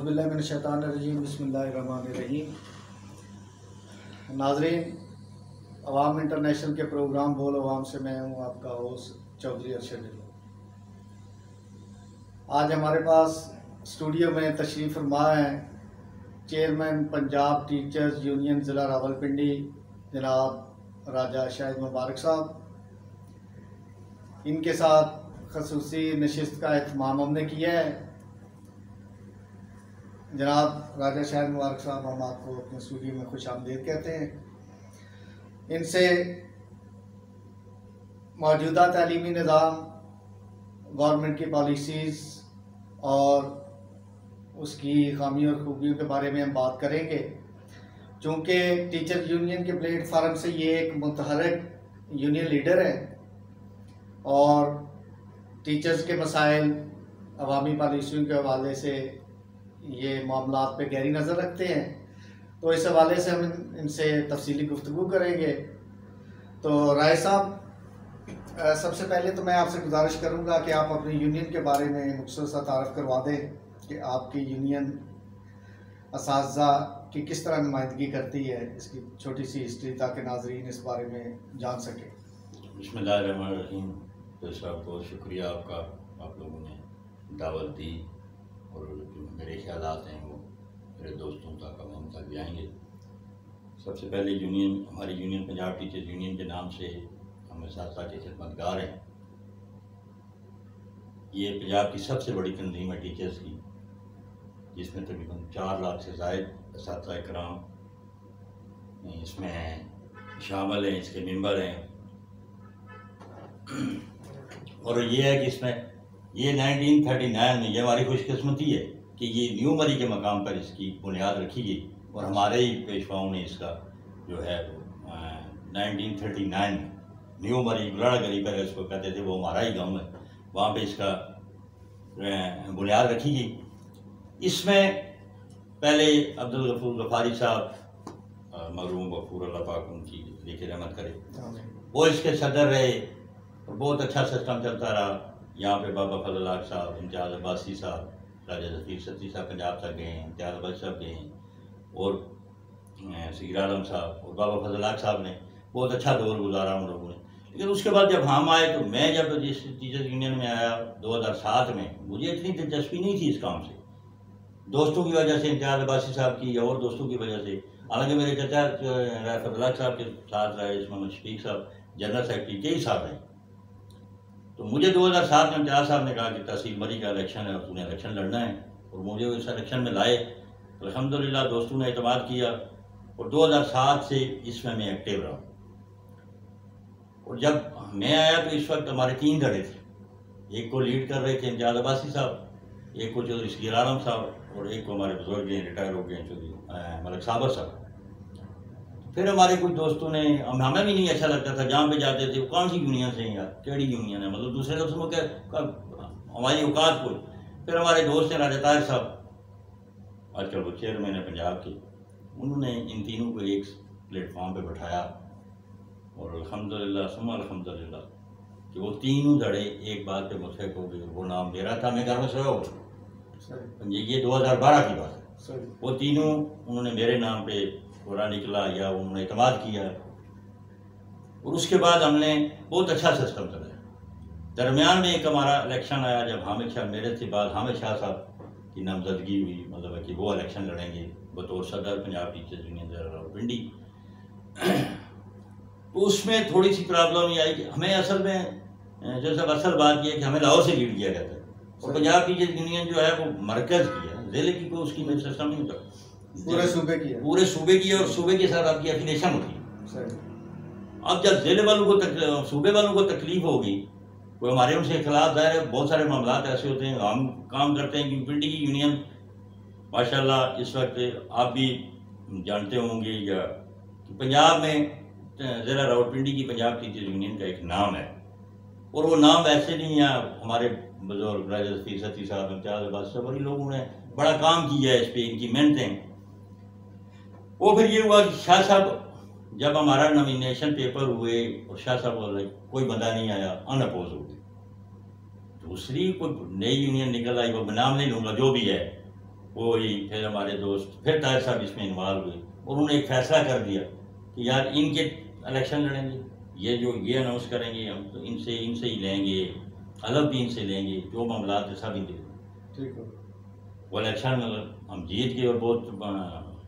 औज़ुबिल्लाहिमिनश्शैतानिर्रजीम बिस्मिल्लाहिर्रहमानिर्रहीम। नाज़रीन, अवाम इंटरनेशनल के प्रोग्राम बोल अवाम से मैं हूँ आपका होस्ट चौधरी अरशद। आज हमारे पास स्टूडियो में तशरीफ़ फरमा हैं चेयरमैन पंजाब टीचर्स यूनियन ज़िला रावलपिंडी जनाब राजा शाहिद मुबारक साहब। इनके साथ ख़ुसूसी नशिस्त का एहतमाम हमने किया है। जनाब राजा शाहिद मुबारक साहब, हम आपको अपने स्टूडियो में खुश आमदीद कहते हैं। इनसे मौजूदा तालीमी निज़ाम, गवर्नमेंट की पॉलिसीज़ और उसकी खामी और खूबियों के बारे में हम बात करेंगे। चूँकि टीचर यूनियन के प्लेटफार्म से ये एक मुतहरक यूनियन लीडर है और टीचर्स के मसाइल, अवामी पॉलिसियों के हवाले से ये मामलात पे गहरी नज़र रखते हैं, तो इस हवाले से हम इनसे तफसीली गुफ्तगू करेंगे। तो राय साहब, सबसे पहले तो मैं आपसे गुजारिश करूंगा कि आप अपनी यूनियन के बारे में मुख्तसर सा तारफ़ करवा दें कि आपकी यूनियन असातिज़ा की किस तरह नुमाइंदगी करती है, इसकी छोटी सी हिस्ट्री, ताकि नाजरीन इस बारे में जान सकें। बिस्मिल्लाहिर्रहमानिर्रहीम। तो साहब, बहुत शुक्रिया आपका, आप लोगों ने दावत दी और जो मेरे ख्यालात हैं वो मेरे दोस्तों तक, हम तक भी आएंगे। सबसे पहले यूनियन, हमारी यूनियन पंजाब टीचर्स यूनियन के नाम से हम असातिज़ा के खिदमतगार हैं। ये पंजाब की सबसे बड़ी तंजीम है टीचर्स की, जिसमें तकरीबन 4 लाख से ज़ायद असातिज़ा इकराम इसमें शामिल हैं, इसके मेंबर हैं। और ये है कि इसमें ये 1939 में, ये हमारी खुशकिस्मती है कि ये न्यू मरी के मकाम पर इसकी बुनियाद रखी गई और हमारे ही पेशवाओं ने इसका जो है 1939 न्यू मरी गुलाड़ा गली पर इसको कहते थे, वो हमारा ही गांव है, वहाँ पे इसका बुनियाद रखी गई। इसमें पहले अब्दुल गफूर गफारी साहब, मरहूम गफूर अल्लाह पाक उनकी लेके रहमत करे, वो इसके सदर रहे और बहुत अच्छा सिस्टम चलता रहा। यहाँ पे बाबा फजल हक साहब, इम्तियाज़ अब्बासी साहब, राजा ज़फ़ीर सती साहब पंजाब तक गए हैं, इम्तियाज़ अब्बासी साहब गए हैं और सगीर आलम साहब और बाबा फजल हक साहब ने बहुत अच्छा दौर गुजारा उन लोगों ने। लेकिन उसके बाद जब हम आए, तो मैं जब जिस टीचर्स यूनियन में आया 2007 में, मुझे इतनी दिलचस्पी नहीं थी इस काम से, दोस्तों की वजह से, इम्तियाज़ अब्बासी साहब की और दोस्तों की वजह से। हालांकि मेरे चाचा फजल हक साहब के साथ रहे, इसमें शफीक साहब जनरल सेक्रेटरी के ही साथ रहे। तो मुझे 2007 में इम्तियाज़ साहब ने कहा कि तहसील मरी का इलेक्शन है और तूने इलेक्शन लड़ना है, और मुझे इस इलेक्शन में लाए। तो अल्हम्दुलिल्लाह दोस्तों ने एतमाद किया और 2007 से इसमें मैं एक्टिव रहा। और जब मैं आया तो इस वक्त हमारे 3 धड़े थे। एक को लीड कर रहे थे इम्तियाज़ अब्बासी साहब, एक को चौधरी सगीर आलम साहब और एक को हमारे बुजुर्ग हैं, रिटायर हो गए हैं, चौधरी मलिक साबर साहब। फिर हमारे कुछ दोस्तों ने, हमें भी नहीं अच्छा लगता था, जहाँ पे जाते थे कौन सी यूनियन से हैं यार, केड़ी यूनियन है, मतलब दूसरे लोग समझ के हमारी औकात को। फिर हमारे दोस्त हैं राजा ताहिर साहब, आजकल वो चेयरमैन है पंजाब के, उन्होंने इन तीनों को एक प्लेटफॉर्म पे बैठाया और अल्हम्दुलिल्लाह सुम्मा अल्हम्दुलिल्लाह कि वो तीनों धड़े एक बात पे मुतफिक हो गए। वो नाम मेरा था, मैं घर में सोया हो, ये 2012 की बात है। वो तीनों उन्होंने मेरे नाम पे पूरा निकला या उन्होंने एतमाद किया और उसके बाद हमने बहुत अच्छा सिस्टम चलाया। दरमियान में एक हमारा इलेक्शन आया जब हामिद शाह, मेरे से बाद हामिद शाह साहब की नामजदगी हुई, मतलब कि वो इलेक्शन लड़ेंगे बतौर सदर पंजाब टीचर्स यूनियन रावलपिंडी। तो उसमें थोड़ी सी प्रॉब्लम ये आई कि हमें असल में जो सब असल बात यह है कि हमें लाहौर से लीड किया जाता है और पंजाब टीचर्स यूनियन जो है वो मरकज़ की है, ज़िले की कोई उसकी सिस्टम नहीं होता, पूरे सूबे की और सूबे के साथ आपकी एफिलिएशन होती है। अब जब ज़िले वालों को सूबे वालों को तकलीफ होगी, कोई हमारे उनसे खिलाफ, ज़ाहिर है बहुत सारे मामला ऐसे होते हैं, हम काम करते हैं कि पिंडी की यूनियन माशाल्लाह इस वक्त आप भी जानते होंगे या कि पंजाब में ज़िला रावलपिंडी की पंजाब टीचर्स यूनियन का एक नाम है और वो नाम वैसे नहीं है। हमारे बुजुर्ग राजा ज़फ़ीर सती साहब, इम्तियाज़ अब्बासी साहब, लोगों ने बड़ा काम किया है इस पर, इनकी मेहनतें। वो फिर ये हुआ कि शाह साहब, जब हमारा नॉमिनेशन पेपर हुए और शाह साहब बोले कोई बंदा नहीं आया, अनअपोज हो गए। दूसरी कोई नई यूनियन निकल आई, वो नाम नहीं लूँगा, जो भी है, वो ही फिर हमारे दोस्त फिर ताहिर साहब इसमें इन्वॉल्व हुए और उन्होंने एक फैसला कर दिया कि यार इनके इलेक्शन लड़ेंगे, ये जो ये अनाउंस करेंगे हम तो इनसे ही लेंगे, अलग भी इनसे लेंगे, जो मामला है सब इनके। ठीक है। वो इलेक्शन में हम जीत गए और बहुत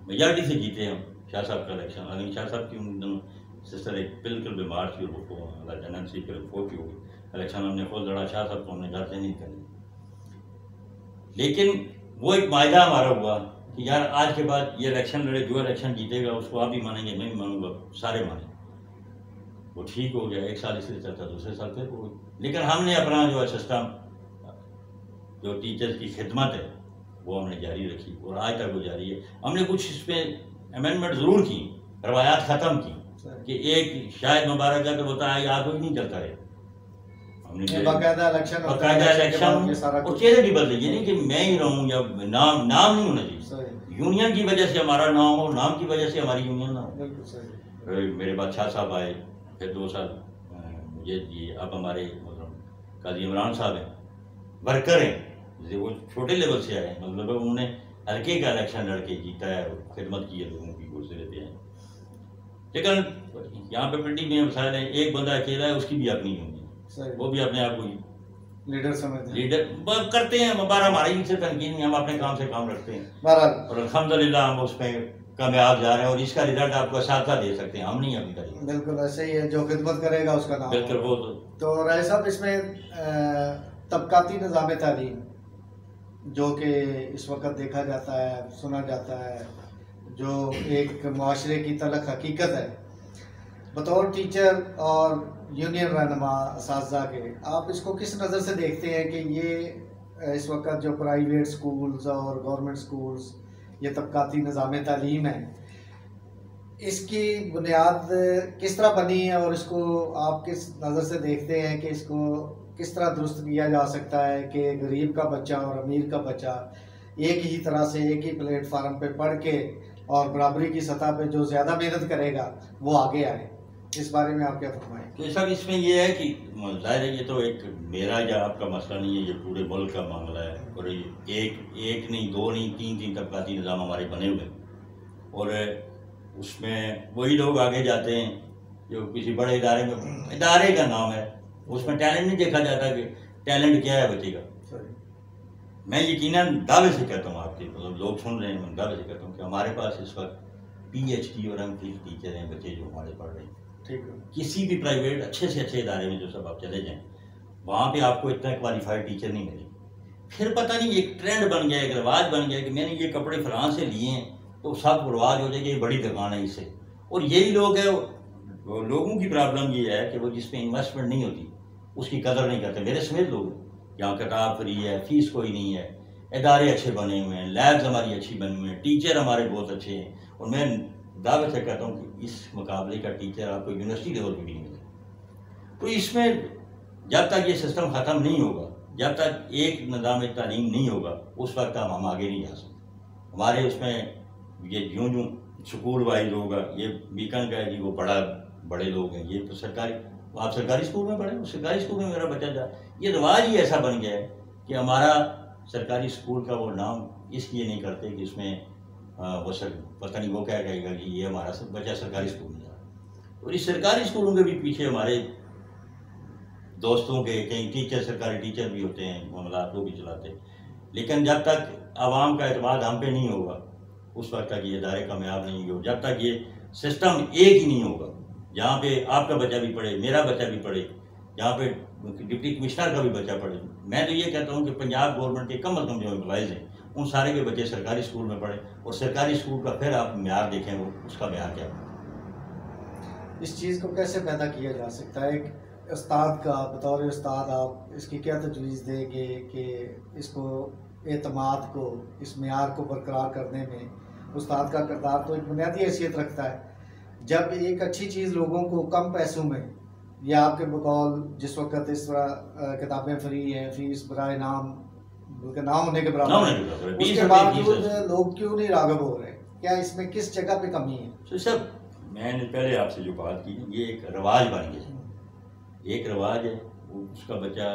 मेजॉरिटी से जीते हम शाह साहब का इलेक्शन। हालांकि शाह साहब की उन दिनों सिस्टर एक बिल्कुल बीमार थी और वो अल्लाह जन्नत से फिर फोट हो गई। इलेक्शन हमने खुद लड़ा, शाह साहब को हमने घर से नहीं निकाली। लेकिन वो एक मायदा हमारा हुआ कि यार आज के बाद ये इलेक्शन लड़े, जो इलेक्शन जीतेगा उसको आप भी मानेंगे, मैं भी मानूंगा, सारे माने। वो ठीक हो गया, एक साल इसलिए चलता, दूसरे साल फिर हो। लेकिन हमने अपना जो है सिस्टम, जो टीचर्स की खिदमत है वो हमने जारी रखी और आज तक वो जारी है। हमने कुछ इसमें अमेंडमेंट ज़रूर की, रवायात ख़त्म की कि एक शायद मुबारक है तो होता है आज कोई नहीं चलता है। हमने बाकायदा इलेक्शन और चेहरे भी बदले, ये नहीं कि मैं ही रहूँ या नाम नहीं होना चाहिए। यूनियन की वजह से हमारा नाम हो, नाम की वजह से हमारी यूनियन ना हो। मेरे बाद शाह साहब आए, फिर 2 साल मुझे दिए। अब हमारे मतलब काजी इमरान साहब हैं, वर्कर हैं, वो छोटे लेवल से आए, मतलब उन्होंने हल्के का इलेक्शन लड़के जीता है और खिदमत की है लोगों की, गुजरे पे हैं। लेकिन यहाँ पे पिंडी में मसाइल है, एक बंदा अकेला है, उसकी भी अपनी यूनियन, वो भी अपने आप को लीडर समझते हैं, लीडर करते हैं। हमारी इनसे तनकीद नहीं, हम अपने काम से काम रखते हैं और अल्हम्दुलिल्लाह हम उसमें कामयाब जा रहे हैं और इसका रिजल्ट आपको साथ दे सकते हैं, हम नहीं अभी करेंगे। बिल्कुल ऐसे ही है, जो खिदमत करेगा उसका नाम बिल्कुल। वो तो राय साहब इसमें तबकाती निज़ाम तालीम जो कि इस वक्त देखा जाता है, सुना जाता है, जो एक माशरे की तलख हकीकत है, बतौर टीचर और यूनियन रहनुमा असातिज़ा के, आप इसको किस नज़र से देखते हैं कि ये इस वक्त जो प्राइवेट स्कूल्स और गवर्नमेंट स्कूल्स, ये तबकाती निज़ाम तालीम है, इसकी बुनियाद किस तरह बनी है और इसको आप किस नज़र से देखते हैं कि इसको किस तरह दुरुस्त किया जा सकता है कि गरीब का बच्चा और अमीर का बच्चा एक ही तरह से एक ही प्लेटफार्म पे पढ़ के और बराबरी की सतह पे जो ज़्यादा मेहनत करेगा वो आगे आए। इस बारे में आप क्या फरमाएं? तो सब इसमें ये है कि जाहिर है ये तो एक मेरा या आपका मसला नहीं है, ये पूरे मुल्क का मामला है। और एक नहीं, 2 नहीं, 3 तबकाती निज़ाम हमारे बने हुए हैं और उसमें वही लोग आगे जाते हैं जो किसी बड़े इदारे का नाम है, उसमें टैलेंट नहीं देखा जाता कि टैलेंट क्या है बच्चे का। मैं यकीनन दावे से कहता हूँ, आपके मतलब लोग सुन रहे हैं, मैं दावे से कहता हूँ कि हमारे पास इस वक्त PhD और MPhil टीचर हैं बच्चे जो हमारे पढ़ रहे हैं। ठीक है। किसी भी प्राइवेट अच्छे से अच्छे इदारे में जो सब आप चले जाएं, वहाँ पे आपको इतना क्वालिफाइड टीचर नहीं मिले। फिर पता नहीं एक ट्रेंड बन गया, एक रिवाज बन गया कि मैंने ये कपड़े फलां से लिए हैं तो सब रिवाज हो जाएगी, ये बड़ी दुकान है इससे। और यही लोग है, लोगों की प्रॉब्लम ये है कि वो जिसमें इन्वेस्टमेंट नहीं होती उसकी कदर नहीं करते। मेरे समेत लोग, यहाँ किताब फ्री है, फीस कोई नहीं है, इदारे अच्छे बने हुए हैं, लैब्स हमारी अच्छी बनी हुई हैं, टीचर हमारे बहुत अच्छे हैं। और मैं दावे से कहता हूँ कि इस मुकाबले का टीचर आपको यूनिवर्सिटी लेवल पर भी नहीं मिलेगा। तो इसमें जब तक ये सिस्टम ख़त्म नहीं होगा, जब तक एक निज़ाम तालीम नहीं होगा, उस वक्त हम आगे नहीं जा सकते। हमारे उसमें ये यूँ स्कूल वाइज होगा, ये बीकन का है जी, वो बड़े लोग हैं, ये तो सरकारी, आप सरकारी स्कूल में पढ़े, सरकारी स्कूल में मेरा बच्चा जाए। ये रिवाज ही ऐसा बन गया है कि हमारा सरकारी स्कूल का वो नाम इसलिए नहीं करते कि इसमें वो पता नहीं वो क्या कहेगा कि ये हमारा सब बच्चा सरकारी स्कूल में जा रहा है। और इस सरकारी स्कूलों के भी पीछे हमारे दोस्तों के कई टीचर, सरकारी टीचर भी होते हैं, मामला वो भी चलाते हैं। लेकिन जब तक आवाम का एतमाद हम पे नहीं होगा, उस वक्त तक ये इदारे कामयाब नहीं होंगे। जब तक ये सिस्टम एक ही नहीं होगा, जहाँ पे आपका बच्चा भी पढ़े, मेरा बच्चा भी पढ़े, जहाँ पे डिप्टी कमिश्नर का भी बच्चा पढ़े। मैं तो ये कहता हूँ कि पंजाब गवर्नमेंट के कम अज़ कम जो एम्प्लॉइज़ हैं उन सारे के बच्चे सरकारी स्कूल में पढ़े, और सरकारी स्कूल का फिर आप म्यार देखें, वो उसका म्यार क्या है। इस चीज़ को कैसे पैदा किया जा सकता है? एक उस्ताद का, बतौर उस्ताद आप इसकी क्या तजवीज़ देंगे कि इसको एतमाद को, इस म्यार को बरकरार करने में उस्ताद का किरदार तो एक बुनियादी हैसियत रखता है। जब एक अच्छी चीज़ लोगों को कम पैसों में, या आपके बकौल जिस वक्त इस तरह किताबें फ्री हैं, फीस बराए नाम बल्कि ना होने के बराबर, उसके बावजूद लोग क्यों नहीं राग़िब हो रहे? क्या इसमें किस जगह पे कमी है? तो सब मैंने पहले आपसे जो बात की, ये एक रिवाज बन गया, एक रिवाज है। उसका बच्चा,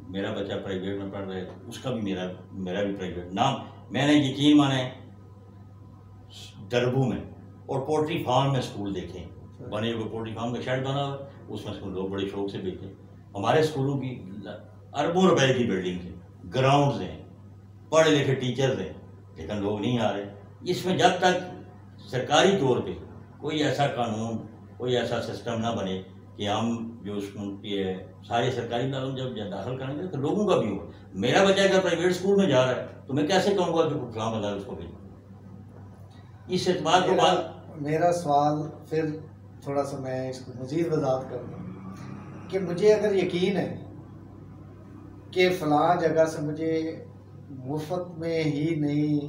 मेरा बच्चा प्राइवेट में पढ़ रहा है, उसका भी मेरा भी प्राइवेट। नाम मैंने यकीन माने दरबू में और पोल्ट्री फार्म में स्कूल देखे, बने हुए पोल्ट्री फार्म का शेड बना हुआ, उसमें स्कूल लोग बड़े शौक से बैठे। हमारे स्कूलों की अरबों रुपए की बिल्डिंग है, ग्राउंड्स हैं, पढ़े लिखे टीचर्स हैं, लेकिन लोग नहीं आ रहे। इसमें जब तक सरकारी तौर पे कोई ऐसा कानून, कोई ऐसा सिस्टम ना बने कि हम जो सारे सरकारी इदारों जब दाखिल करेंगे तो लोगों का भी होगा। मेरा बच्चा अगर प्राइवेट स्कूल में जा रहा है तो मैं कैसे कहूँगा कि फलां बंदा उसको भेजो। इस एतबार के बाद मेरा सवाल फिर थोड़ा सा मैं इसको मज़ीद वजाहत करूँगा कि मुझे अगर यकीन है कि फ़लाँ जगह से मुझे मुफ्त में ही नहीं,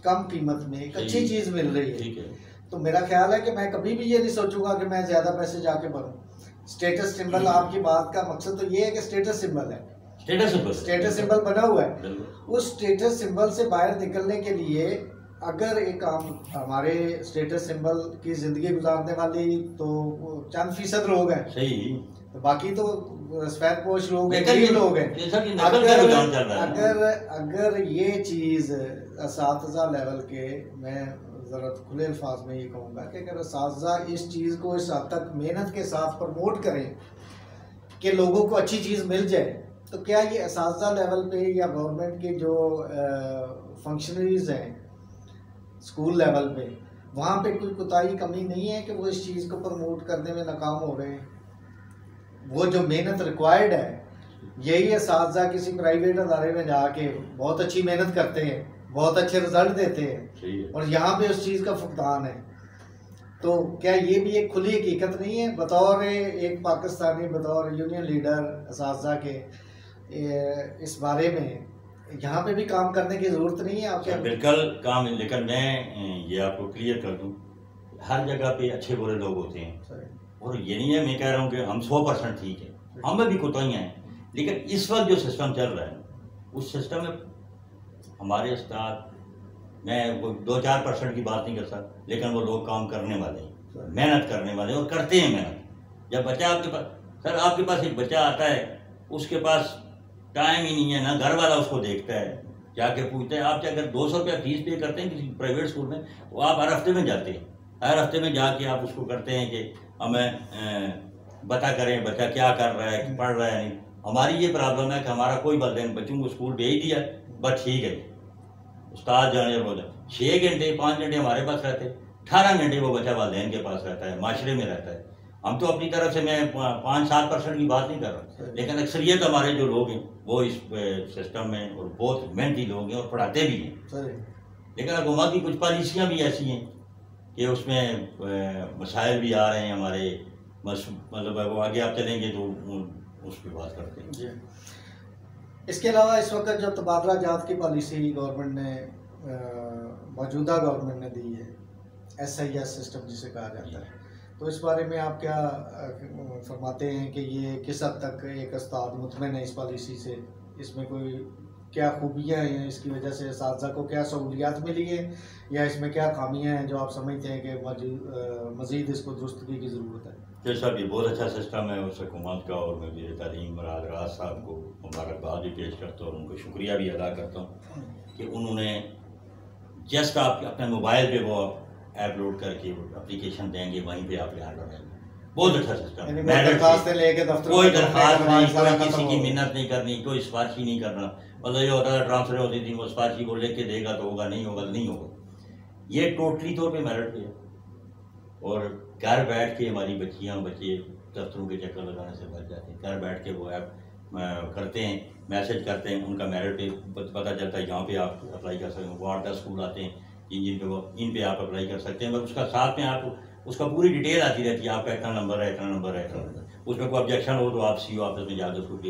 कम कीमत में एक अच्छी चीज़ मिल रही है, तो मेरा ख्याल है कि मैं कभी भी ये नहीं सोचूंगा कि मैं ज़्यादा पैसे जाके भरूं। स्टेटस सिंबल, आपकी बात का मकसद तो ये है कि स्टेटस सिंबल है, स्टेटस सिंबल बना हुआ है। उस स्टेटस सिंबल से बाहर निकलने के लिए अगर एक हमारे स्टेटस सिंबल की ज़िंदगी गुजारने वाली तो चंद फीसद लोग हैं, सही, तो बाकी तो सफेद पोश लोग हैं, गरीब लोग हैं। अगर ये चीज़ असातिज़ा लेवल के, मैं ज़रा खुले अल्फाज में ये कहूँगा कि अगर असातिज़ा इस चीज़ को इस हद तक मेहनत के साथ प्रमोट करें कि लोगों को अच्छी चीज़ मिल जाए, तो क्या ये असातिज़ा लेवल पे या गवर्नमेंट के जो फंक्शनरीज हैं स्कूल लेवल पे, वहाँ पे कोई कोताही कमी नहीं है कि वो इस चीज़ को प्रमोट करने में नाकाम हो रहे हैं? वो जो मेहनत रिक्वायर्ड है, यही असातिज़ा किसी प्राइवेट अदारे में जाके बहुत अच्छी मेहनत करते हैं, बहुत अच्छे रिजल्ट देते हैं, और यहाँ पे उस चीज़ का फुकदान है। तो क्या ये भी एक खुली हकीकत नहीं है? बतौर एक पाकिस्तानी, बतौर यूनियन लीडर असातिज़ा के इस बारे में यहाँ पे भी काम करने की ज़रूरत नहीं है? आप क्या? बिल्कुल काम, लेकिन मैं ये आपको क्लियर कर दूँ, हर जगह पे अच्छे बुरे लोग होते हैं, और ये नहीं है मैं कह रहा हूँ कि हम 100% ठीक है, हमें भी कोताहियाँ हैं, लेकिन इस वक्त जो सिस्टम चल रहा है उस सिस्टम में हमारे उस्ताद, मैं वो 2-4% की बात नहीं कर सकता, लेकिन वो लोग काम करने वाले हैं, मेहनत करने वाले और करते हैं मेहनत। जब बच्चा आपके पास, सर आपके पास एक बच्चा आता है, उसके पास टाइम ही नहीं है ना, घर वाला उसको देखता है, जाके पूछता है। आप अगर 200 रुपया फीस पे करते हैं किसी प्राइवेट स्कूल में, तो आप हर हफ्ते में जाते हैं, हर हफ्ते में जाके आप उसको करते हैं कि हमें बता करें बच्चा क्या कर रहा है, पढ़ रहा है नहीं। हमारी ये प्रॉब्लम है कि हमारा कोई वालिदैन बच्चों को स्कूल भेज दिया, बस ठीक है, उस्ताद जाने बोला 6 घंटे 5 घंटे हमारे पास रहते, 18 घंटे वो बच्चा वालिदैन के पास रहता है, माशरे में रहता है। हम तो अपनी तरफ से, मैं 5-7% की बात नहीं कर रहा, लेकिन अक्सरियत हमारे जो लोग हैं वो इस सिस्टम में और बहुत मेहनती लोग हैं और पढ़ाते भी हैं। लेकिन हुकूमत की कुछ पॉलिसियाँ भी ऐसी हैं कि उसमें मसाइल भी आ रहे हैं हमारे, मतलब वो आगे आप चलेंगे तो उस पर बात करते हैं। जी। इसके अलावा इस वक्त जो तबादला जात की पॉलिसी गवर्नमेंट ने, मौजूदा गवर्नमेंट ने दी है, SIS सिस्टम जिसे कहा जाता है, तो इस बारे में आप क्या फरमाते हैं कि ये किस हद तक एक उस्ताद मुतमईन है इस पॉलिसी से? इसमें कोई क्या खूबियाँ हैं, इसकी वजह से असातिज़ा को क्या सहूलियात मिली है, या इसमें क्या खामियाँ हैं जो आप समझते हैं कि मज़ीद इसको दुरुस्तगी की ज़रूरत है? जैसा भी बहुत अच्छा सिस्टम है उस हुकूमत का, और मैं वज़ीर तालीम मुराद राज साहब को मुबारकबाद भी पेश करता हूँ और उनको शुक्रिया भी अदा करता हूँ कि उन्होंने जस्ट आप अपने मोबाइल पे वो ऐप लोड करके एप्लीकेशन देंगे, वहीं पे आप यहाँ करेंगे। बहुत अच्छा सिस्टम है, कोई दरख्वास्त नहीं, कोई किसी की मिन्नत नहीं करनी, कोई सिफारिश नहीं करना। मतलब ये होता है ट्रांसफर होती थी, वो सिफारिश को लेके देगा तो होगा, नहीं होगा तो नहीं होगा। ये टोटली तौर पे मेरिट पे है, और घर बैठ के हमारी बच्चियाँ बच्चे दफ्तरों के चक्कर लगाने से बच जाते हैं। घर बैठ के वो ऐप करते हैं, मैसेज करते हैं, उनका मेरिट पे पता चलता है, यहाँ पे आप अप्लाई कर सकते हैं। वो 8-10 स्कूल आते हैं इन पे आप अप्लाई कर सकते हैं, बस उसका साथ में आप उसका पूरी डिटेल आती रहती है, आपका इतना नंबर है, इतना नंबर है, इतना नंबर। उसमें कोई ऑब्जेक्शन हो तो आप CO ऑफिस में जाकर उसको दे।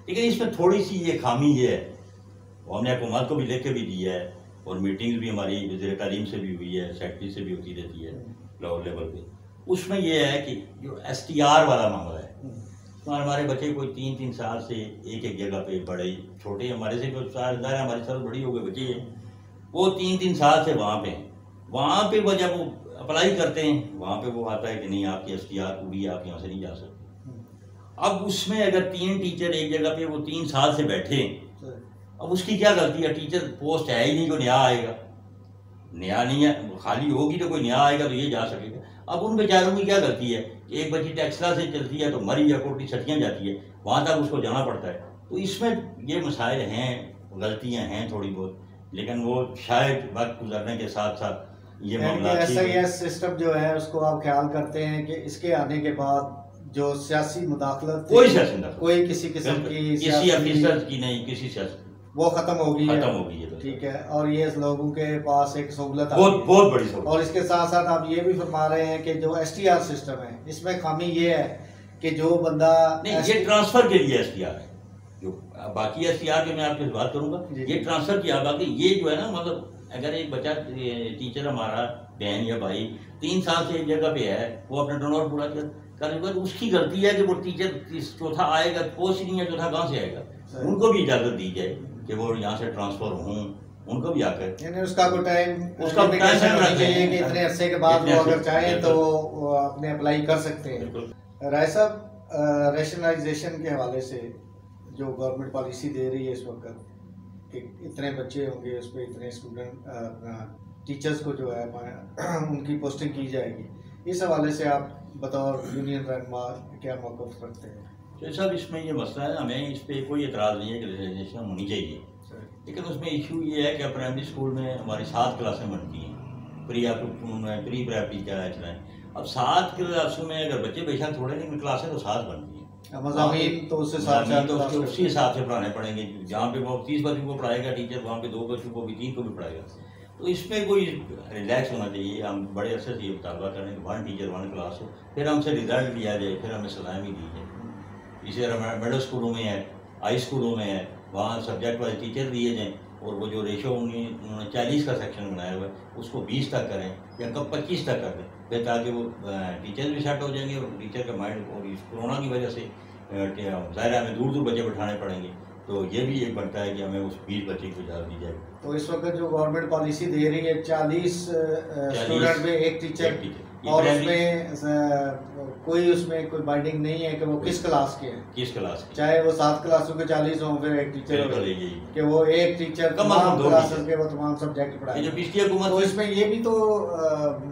लेकिन इसमें थोड़ी सी ये खामी ये है, वो हमने हुकूमत को भी लिख के भी दिया है, और मीटिंग्स भी हमारी वज़ीर तालीम से भी हुई है, सेक्रेटरी से भी होती रहती है लोअर लेवल पे। उसमें यह है कि जो STR वाला मामला है, तो हमारे बच्चे कोई 3-3 साल से एक जगह पे, बड़े छोटे हमारे से जो सालदार है, हमारे साल बड़ी हो गए बच्चे हैं, वो 3-3 साल से वहाँ पे हैं। वहाँ पे वो जब वो अप्लाई करते हैं, वहाँ पे वो आता है कि नहीं आपकी STR पूरी है, आप यहाँ से नहीं जा सकते। अब उसमें अगर 3 टीचर एक जगह पे वो 3 साल से बैठे, अब उसकी क्या गलती है? टीचर पोस्ट है ही नहीं, कोई नया आएगा, नया नहीं है, खाली होगी तो कोई नया आएगा तो ये जा सकेगा। अब उन बेचारों की क्या गलती है? एक बच्ची टेक्सला से चलती है तो मरी या कोटी सटियाँ जाती है, वहाँ तक उसको जाना पड़ता है। तो इसमें ये मसाइल हैं, गलतियाँ हैं थोड़ी बहुत, लेकिन वो शायद वक्त गुजरने के साथ साथ ये मामला SIS सिस्टम जो है उसको आप ख्याल करते हैं कि इसके आने के बाद जो सियासी मुदाखलत कोई सियासी कोई किसी किस्म की किसी अफसर की नहीं, किसी सियासी वो खत्म हो गई है। ठीक है, और ये लोगों के पास एक सहूलत बहुत बड़ी सहूलत। और इसके साथ साथ आप ये भी फरमा रहे हैं कि जो STR सिस्टम है इसमें खामी ये है कि जो बंदा नहीं, ये ट्रांसफर के लिए STR है, जो बाकी STR के मैं आपके बात करूंगा, ये ट्रांसफर किया। बाकी ये जो है ना, मतलब अगर एक बच्चा टीचर हमारा बहन या भाई 3 साल से एक जगह पे है, वो अपना टर्नओवर पूरा करेगा तो उसकी गलती है कि वो टीचर चौथा आएगा, पोस्ट नहीं है, चौथा कहाँ से आएगा? उनको भी इजाजत दी जाए कि वो यहाँ से ट्रांसफर हों, उनको भी आकर, यानी उसका कोई टाइम चाहिए कि इतने अरसे के बाद वो अगर चाहे तो वो अपने अप्लाई कर सकते हैं। राय साहब, रैशनलाइजेशन के हवाले से जो गवर्नमेंट पॉलिसी दे रही है इस वक्त कि इतने बच्चे होंगे, उस पर इतने स्टूडेंट टीचर्स को जो है उनकी पोस्टिंग की जाएगी, इस हवाले से आप बतौर यूनियन रहनुमा क्या मौक़िफ़ रखते हैं? तो साहब इसमें ये मसला है, हमें इस पर कोई एतराज़ नहीं है कि रजिस्ट्रेशन होनी चाहिए, लेकिन उसमें इशू ये है कि प्राइमरी स्कूल में हमारी 7 क्लासें बनती हैं, प्री प्राइमरी क्या है। अब 7 क्लासों में अगर बच्चे बेशक थोड़े नहीं, क्लासें तो 7 बनती हैं, मज़ामीन तो उसी हिसाब से पढ़ाने पड़ेंगे। जहाँ पे वो 30 बच्चों को पढ़ाएगा टीचर, वहाँ पे 2 बच्चों को भी, 3 को भी पढ़ाएगा। तो इसमें कोई रिलैक्स होना चाहिए। हम बड़े अरसे से ये मुतालबा करें कि 1 टीचर 1 क्लास हो, फिर हमसे रिजल्ट लिया जाए, फिर हमें सलामी दी जाए। इसी तरह मिडिल स्कूलों में है, हाई स्कूलों में है, वहाँ सब्जेक्ट वाइज टीचर दिए जाएँ, और वो जो रेशो उन्होंने 40 का सेक्शन बनाया हुआ है उसको 20 तक करें या कब 25 तक कर दें, फिर ताकि वो टीचर भी सेट हो जाएंगे और टीचर का माइंड, और इस कोरोना की वजह से ज़ाहिर है हमें दूर दूर बच्चे बैठाने पड़ेंगे, तो ये भी एक बनता है कि हमें उस 20 बच्चे को इजाज़त दी जाए। तो इस वक्त जो गवर्नमेंट पॉलिसी दे रही है 40 स्टूडेंट में एक टीचर, और उसमें कोई बाइंडिंग नहीं है कि वो किस क्लास के हैं, चाहे वो 7 क्लासों के 40 हों, फिर एक टीचर कि वो एक टीचर तमाम क्लासेस के वो तमाम सब्जेक्ट पढ़ाए। तो इसमें ये भी तो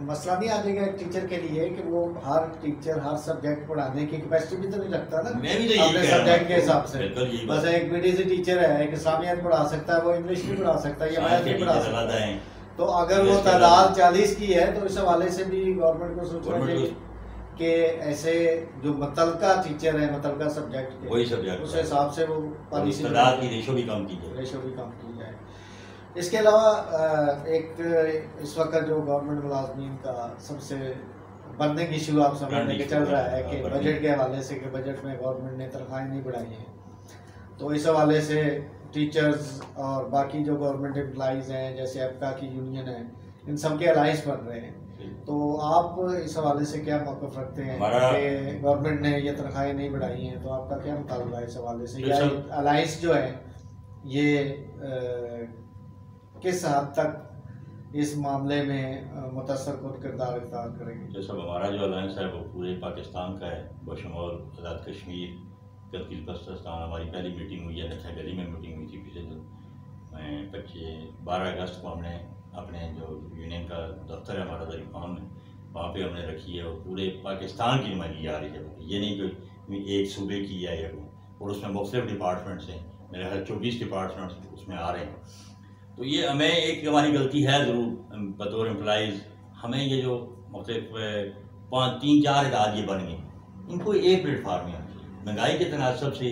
मसला नहीं आ जाएगा एक टीचर के लिए कि वो हर टीचर हर सब्जेक्ट पढ़ाने की कैपेसिटी भी तो नहीं रखता ना अपने सब्जेक्ट के हिसाब से। बस एक BTC टीचर है, एक इस्लामियत पढ़ा सकता है, वो इंग्लिश भी पढ़ा सकता है या मैथ भी पढ़ा सकता है। तो अगर वो तादाद 40 की है तो इस हवाले से भी गवर्नमेंट को सोचना चाहिए कि ऐसे जो मुतलका टीचर है, मुतलका सब्जेक्ट के, वही सब्जेक्ट उस हिसाब से वो पॉलिसी की रेशो भी कम की जाए। इसके अलावा एक इस वक्त जो गवर्नमेंट मुलाजमीन का सबसे बर्निंग इशू आप समझने के चल रहा है कि बजट के हवाले से, कि बजट में गवर्नमेंट ने तनख्वाहें नहीं बढ़ाई हैं, तो इस हवाले से टीचर्स और बाकी जो गवर्नमेंट एम्प्लॉइज़ हैं जैसे एप्का की यूनियन है, इन सब के अलाइंस बन रहे हैं, तो आप इस हवाले से क्या मौक़िफ़ रखते हैं कि गवर्नमेंट ने ये तनख्वाहें नहीं बढ़ाई हैं, तो आपका क्या मुतालबा है इस हवाले से, या अलाइंस जो है ये किस हद तक इस मामले में मुतासर खुद किरदार इख्तियार करेंगे? जो सब हमारा जो अलायंस है वो पूरे पाकिस्तान का है, बशमूल आज़ाद कश्मीर, गिलगित-बल्तिस्तान। हमारी पहली मीटिंग हुई है नक्शा गली में, मीटिंग हुई थी पिछले दिन 12 अगस्त को। हमने अपने जो यूनियन का दफ्तर है हमारा दरीफान में, वहाँ पे हमने रखी है, और पूरे पाकिस्तान की नुमाइंदगी आ रही है। ये नहीं कि एक सूबे की है या और उसमें मुख्तलिफ डिपार्टमेंट्स हैं, मेरे ख्याल 24 डिपार्टमेंट्स उसमें आ रहे हैं। तो ये हमें एक हमारी गलती है ज़रूर बतौर एम्प्लॉइज़, हमें ये जो मुख्तलिफ 3-4 इदारे ये बन गए, इनको एक प्लेटफार्म में आना चाहिए। महंगाई के तनासब से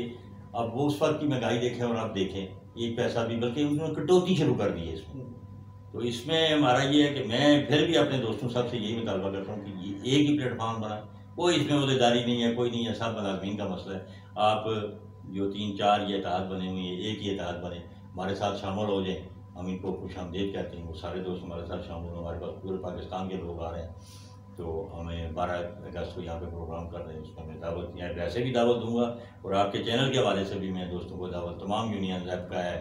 अब वो उस वक्त की महंगाई देखें और आप देखें, एक पैसा भी, बल्कि उन्होंने कटौती शुरू कर दी है इसमें। तो इसमें हमारा ये है कि मैं फिर भी अपने दोस्तों सब से यही मुतालबा करता हूँ कि ये एक ही प्लेटफार्म बना, कोई इसमें उहदेदारी नहीं है, कोई नहीं है, सब मुलाजमीन का मसला है। आप जो 3-4 ये इत्तेहाद बने हुए हैं, एक ही इत्तेहाद बने, हमारे साथ शामिल हो जाएँ, हम इनको खुशामदीद कहते हैं। वो सारे दोस्त हमारे साथ शामिल हो, हमारे पास पूरे पाकिस्तान के लोग आ रहे हैं, तो हमें 12 अगस्त को यहाँ पे प्रोग्राम कर रहे हैं, उसमें मैं दावत यहाँ वैसे भी दावत दूंगा, और आपके चैनल के हवाले से भी मैं दोस्तों को दावत, तमाम यूनियन का है,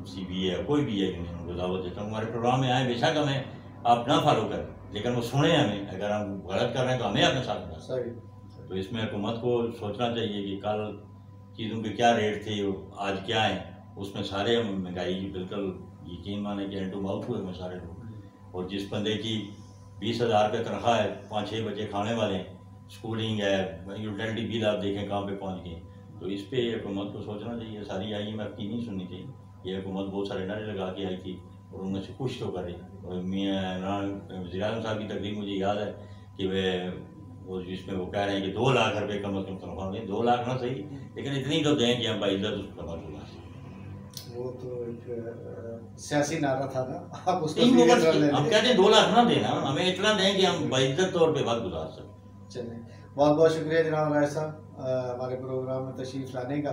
CBA है, कोई भी है यूनियन को दावत देता हूँ हमारे प्रोग्राम में आए। बेशक हमें आप ना फॉलो करें, लेकिन वो सुने हमें, अगर हम गलत कर रहे हैं तो हमें अपने साथ में सही। तो इसमें हुकूमत को सोचना चाहिए कि कल चीज़ों के क्या रेट थे, आज क्या है, उसमें सारे हम महंगाई बिल्कुल यकीन माने कि हैंड टू माउथ हुए में सारे लोग। और जिस बंदे की 20,000 रुपये तनख्वाह है, 5-6 बच्चे खाने वाले हैं, स्कूलिंग है, यूटिलिटी बिल आप देखें कहाँ पे पहुँच गए। तो इस पे हुकूमत को सोचना चाहिए। सारी IMF की नहीं सुननी चाहिए। ये हुकूमत बहुत सारे नारे लगा के आई थी और उनमें से कुछ तो करे। और वज़ीर आज़म साहब की तकरीर मुझे याद है कि वो जिसमें वो कह रहे हैं कि 2 लाख रुपए कम से कम तनख्वाह दें। 2 लाख ना सही, लेकिन इतनी तो दें कि हम बाइज्जत उसको तबाह कर सकें। वो तो एक सियासी नारा था ना, आप उसको नहीं, सीरियस ले लें। हम कहते हैं 2 लाख ना देना, हमें इतना दें कि हम बाइज्जत तौर पे वक्त गुजार सकें। चलें, बहुत बहुत शुक्रिया जनाब राय साहब हमारे प्रोग्राम में तशरीफ़ लाने का।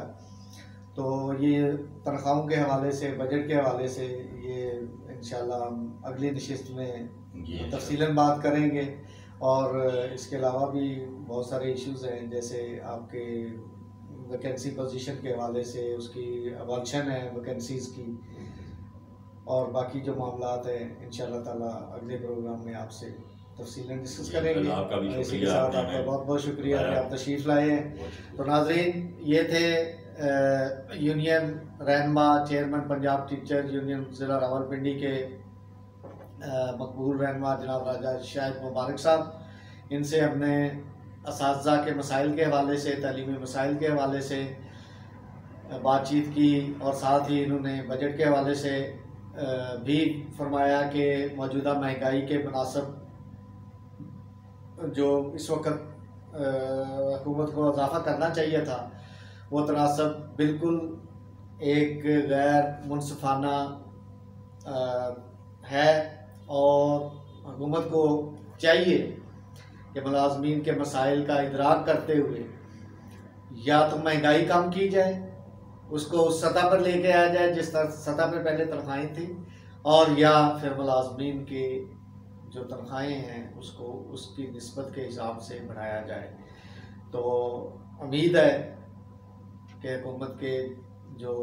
तो ये तनख्वाहों के हवाले से, बजट के हवाले से ये इंशाल्लाह हम अगली नशिस्त में तफसीलन बात करेंगे। और इसके अलावा भी बहुत सारे इश्यूज़ हैं, जैसे आपके वैकेंसी पोजीशन के हवाले से, उसकी अबॉर्शन है वैकेंसीज़ की, और बाकी जो मामलात हैं इंशाल्लाह ताला अगले प्रोग्राम में आपसे तफसीलन डिस्कस करेंगे। आपका भी इसी के साथ आपका बहुत बहुत शुक्रिया कि आप तशरीफ़ लाए हैं। तो नाज़रीन, ये थे यूनियन रहनुमा चेयरमैन पंजाब टीचर यूनियन ज़िला रावलपिंडी के मकबूल रहनुमा जनाब राजा शाहिद मुबारक साहब। इनसे हमने असातिज़ा के मसाइल के हवाले से, तालीमी मसाइल के हवाले से बातचीत की, और साथ ही इन्होंने बजट के हवाले से भी फरमाया कि मौजूदा महंगाई के मुनासिब जो इस वक्त हुकूमत को इजाफ़ा करना चाहिए था, वो तनासब बिल्कुल एक गैर मुनसिफाना है। और हुकूमत को चाहिए कि मुलाजमीन के मसाइल का इदराक करते हुए या तो महंगाई कम की जाए, उसको उस सतह पर लेके आया जाए जिस सतह पर पहले तनख्वाहें थी, और या फिर मुलाजमीन के जो तनख्वाहें हैं उसको उसकी निस्बत के हिसाब से बढ़ाया जाए। तो उम्मीद है कि हुकूमत के जो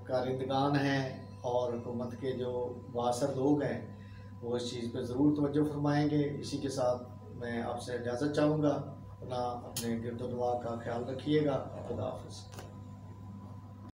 कारिंदगान हैं और हुकूमत के जो वासर लोग हैं वो इस चीज़ पर ज़रूर तवज्जो फरमाएँगे। इसी के साथ मैं आपसे इजाज़त चाहूँगा। अपने गिरद दुआ का ख्याल रखिएगा। खुदा हाफ़िज़।